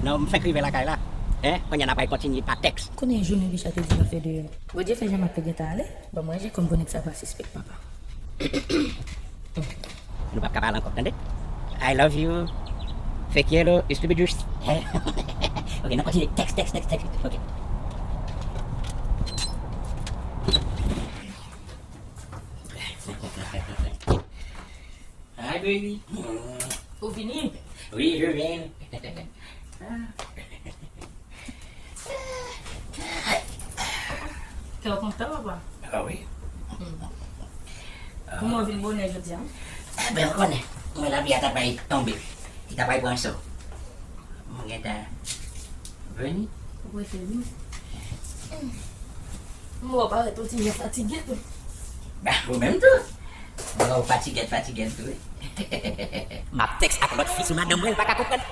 Non, me fait crier la caille là. Hein? On y en a pas continué par texte. Connais journée de château du fait de. Bon Dieu fait jamais que aller. Bon moi j'ai comme bonne que ça va suspect papa. Nous pas parler encore, attendez. I love you. Fait quiero, stupid just. Ok, on continue. Texte. Ok. Hi baby. Vous venez? Oui, je viens. T'es content papa? Ah oui. Comment vous venez bonne je dis? Ben, on connaît. Moi, la vie a pas tombé. Il t'a pas pris ça. Mon gars, venu. Oui, c'est lui. Moi pas être aussi fatigué. Ben, vous-même tout. Moi, fatigué tout. Ma texte avec l'autre fils ou madame, elle va pas comprendre.